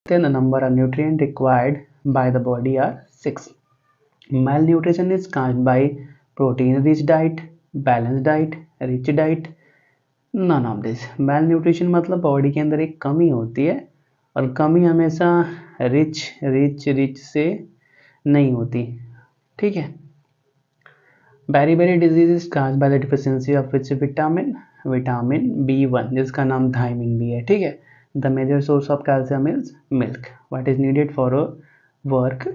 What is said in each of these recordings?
then the number of nutrients required by the body are 6. Malnutrition is caused by protein rich diet, balanced diet, rich diet, none of this. Malnutrition मतलब body के अंदर एक कमी होती है और कमी हमेशा रिच से नहीं होती, ठीक है। Beriberi disease is caused by the deficiency of which vitamin B1 जिसका नाम थायमिन भी है, ठीक है। The major source of calcium is milk. What is needed for a work?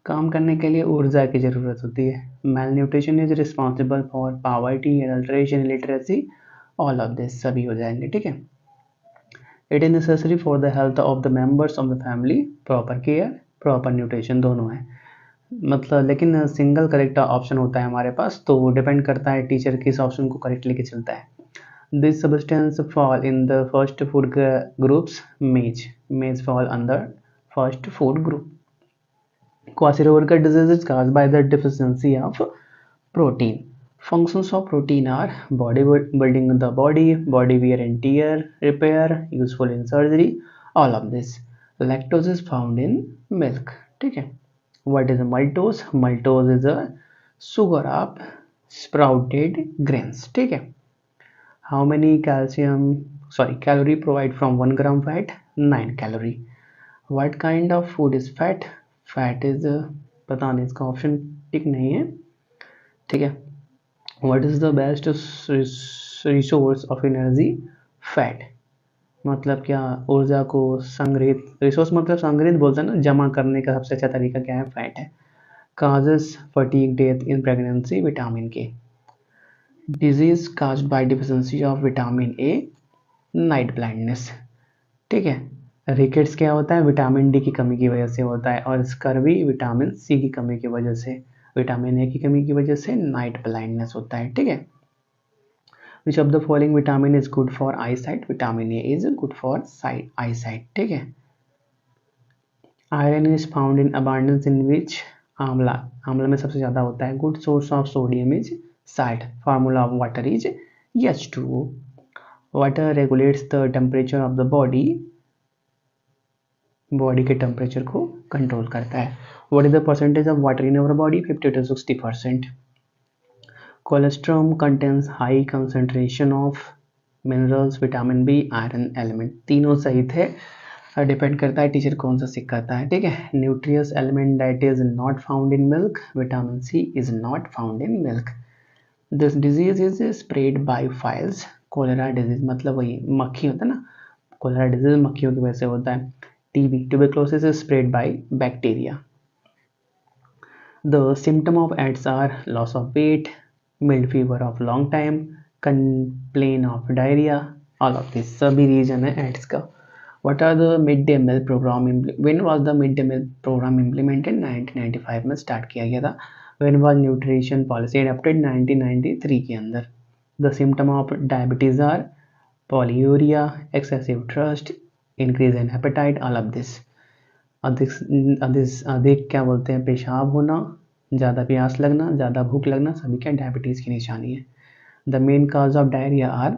काम करने के लिए ऊर्जा की ज़रूरत होती है। Malnutrition is responsible for poverty, adulteration, illiteracy, all of this सभी हो जाएंगे, ठीक है। It is necessary for the health of the members of the family, proper care, proper nutrition दोनों है। मतलब लेकिन सिंगल करेक्ट ऑप्शन होता है हमारे पास, तो वो डिपेंड करता है टीचर किस ऑप्शन को करेक्ट लेके चलता है। This substance fall in the first food groups, maize fall under first food group. Kwashiorkor disease is caused by the deficiency of protein. Functions of protein are body building the body wear and tear, repair, useful in surgery, all of this. Lactose is found in milk, ठीक है। What is maltose? Maltose is a sugar of sprouted grains, ठीक है। How many calorie provide from 1 gram fat? 9 calorie. What kind of food is fat? Fat is पता नहीं, इसका option tick नहीं है, ठीक है। What is the best resource of energy? Fat मतलब क्या, ऊर्जा को संग्रहित, रिसोर्स मतलब संग्रहित बोलते हैं ना, जमा करने का सबसे अच्छा तरीका क्या है? फैट है। Causes fatigue, death in pregnancy, vitamin के। Disease caused by deficiency of vitamin A, night blindness, ठीक है। रिकेट्स क्या होता है? विटामिन डी की कमी की वजह से होता है, और स्कर्वी विटामिन सी की कमी की वजह से, विटामिन ए की कमी की वजह से नाइट ब्लाइंडनेस होता है, ठीक है। Which of the following vitamin is good for eye sight? Vitamin A is good for eye sight, ठीक है। Iron is found in abundance in which? आंवला में सबसे ज़्यादा होता है। Good source of sodium is salt. Formula of water is H2O। Water regulates the temperature of the body के temperature को कंट्रोल करता है। What is the percentage of water in our body? 50 to 60%। Cholesterol contains high concentration of minerals, vitamin B, iron element. तीनों सही थे, depend करता है teacher कौन सा सिखाता है, ठीक है। Nutritious element that is not found in milk, vitamin C is not found in milk. This disease is spread by flies. Cholera disease मतलब वही मक्खी होता है ना, कोलेरा डिजीज मक्खियों की वजह से होता है। TB, tuberculosis is spread by bacteria. The symptom of AIDS are loss of weight, mild fever of long time, complain of diarrhea, all of this सभी रीजन है AIDS का। What are the midday meal program? When was the midday meal program implemented? 1995 में start किया गया था। When was nutrition policy adopted? 1993 के अंदर। The symptom of diabetes are polyuria, excessive thirst, increase in हेपेटाइट, all of this. अधिक क्या बोलते हैं? पेशाब होना, ज़्यादा प्यास लगना, ज़्यादा भूख लगना, सभी क्या डायबिटीज़ की निशानी है। The main cause of diarrhoea are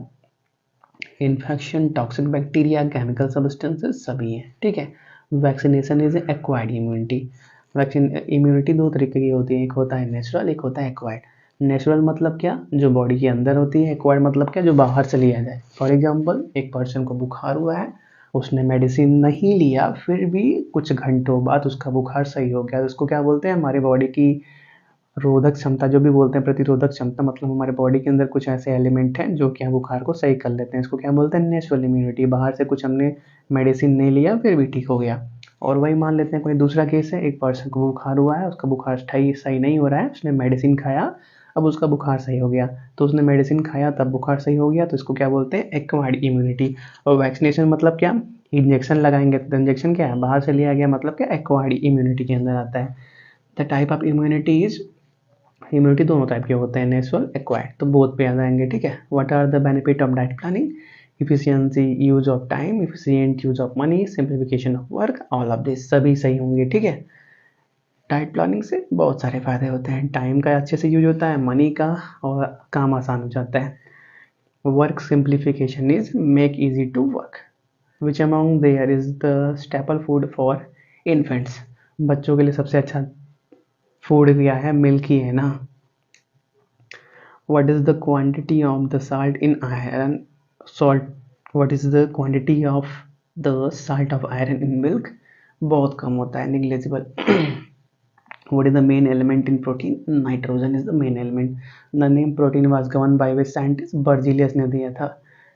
infection, toxic bacteria, chemical substances, सभी हैं, ठीक है। Vaccination is acquired immunity. Vaccine immunity दो तरीके की होती है, एक होता है नेचुरल, एक होता है एक्वायर्ड। नेचुरल मतलब क्या? जो बॉडी के अंदर होती है। एक्वायर्ड मतलब क्या? जो बाहर से लिया जाए। फॉर एग्जाम्पल, एक पर्सन को बुखार हुआ है, उसने मेडिसिन नहीं लिया, फिर भी कुछ घंटों बाद उसका बुखार सही हो गया, तो उसको क्या बोलते हैं? हमारी बॉडी की रोधक क्षमता, जो भी बोलते हैं प्रतिरोधक क्षमता, मतलब हमारे बॉडी के अंदर कुछ ऐसे एलिमेंट हैं जो क्या बुखार को सही कर लेते हैं। इसको क्या बोलते हैं? Natural immunity. बाहर से कुछ हमने मेडिसिन नहीं लिया फिर भी ठीक हो गया। और वही मान लेते हैं कोई दूसरा केस है, एक पर्सन को बुखार हुआ है, उसका बुखार सही नहीं हो रहा है, उसने मेडिसिन खाया, अब उसका बुखार सही हो गया, तो उसने मेडिसिन खाया तब बुखार सही हो गया, तो इसको क्या बोलते हैं? Acquired immunity. और वैक्सीनेशन मतलब क्या? इंजेक्शन लगाएंगे, तो इंजेक्शन क्या है? बाहर से लिया गया, मतलब क्या? एक्वायर्ड इम्यूनिटी के अंदर आता है। द टाइप ऑफ इम्यूनिटी दोनों टाइप के होते हैं, नेचुरल, एक्वायर्ड, तो बोथ पे आ जाएंगे, ठीक है। What are the benefit of diet planning? Efficiency, use of time, efficient use of money, simplification of work, all of this सभी सही होंगे, ठीक है। डाइट प्लानिंग से बहुत सारे फायदे होते हैं। टाइम का अच्छे से यूज होता है, मनी का, और काम आसान हो जाता है। Work simplification is make easy to work. Which among there is the staple food for infants, बच्चों के लिए सबसे अच्छा फूड क्या है, मिल्क ही है ना। what is the quantity of the salt in iron salt what is the quantity of the salt of iron in milk, बहुत कम होता है, negligible. what is the main element in protein, nitrogen is the main element. the name protein was given by which scientist, Berzelius ने दिया था,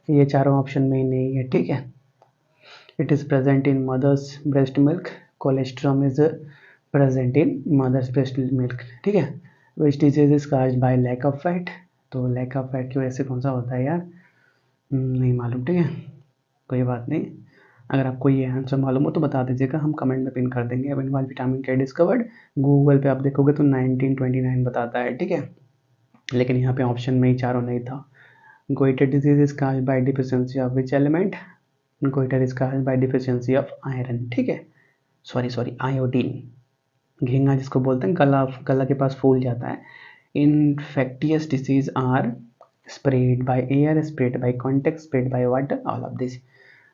ये चारों option में ही नहीं है, ठीक है। it is present in mother's breast milk, cholesterol is present in mother's breast milk, ठीक है। which disease is caused by lack of fat, तो lack of fat की वजह से कौन सा होता है यार, नहीं मालूम, ठीक है, कोई बात नहीं। अगर आपको ये आंसर मालूम हो तो बता दीजिएगा, हम कमेंट में पिन कर देंगे। अब इनवाल विटामिन के डिस्कवर्ड, गूगल पे आप देखोगे तो 1929 बताता है, ठीक है, लेकिन यहाँ पे ऑप्शन में ही चारों नहीं था। Goitre disease is caused by deficiency of which element, goitre is caused by deficiency of iron, ठीक है, सॉरी आयोडीन। घिंगा जिसको बोलते हैं, गला के पास फूल जाता है। Infectious disease are spread by air, spread by contact, spread by water, all of this.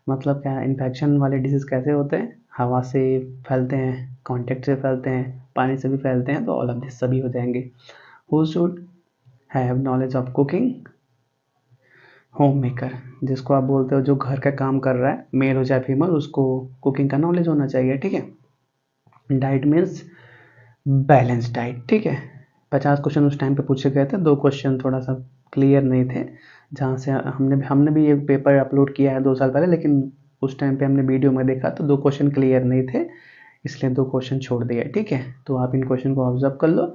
मतलब क्या, इन्फेक्शन वाले डिजीज कैसे होते हैं, हवा से फैलते हैं, कॉन्टेक्ट से फैलते हैं, पानी से भी फैलते हैं, तो ऑल ऑफ दिस सभी हो जाएंगे। Who should have knowledge of cooking, home maker, जिसको आप बोलते हो जो घर का काम कर रहा है, मेल हो चाहे फीमेल, उसको कुकिंग का नॉलेज होना चाहिए, ठीक है। डाइट मीन्स बैलेंस डाइट, ठीक है। 50 क्वेश्चन उस टाइम पे पूछे गए थे, 2 क्वेश्चन थोड़ा सा क्लियर नहीं थे, जहाँ से हमने भी ये पेपर अपलोड किया है 2 साल पहले, लेकिन उस टाइम पे हमने वीडियो में देखा तो 2 क्वेश्चन क्लियर नहीं थे, इसलिए 2 क्वेश्चन छोड़ दिया, ठीक है। तो आप इन क्वेश्चन को ऑब्जर्व कर लो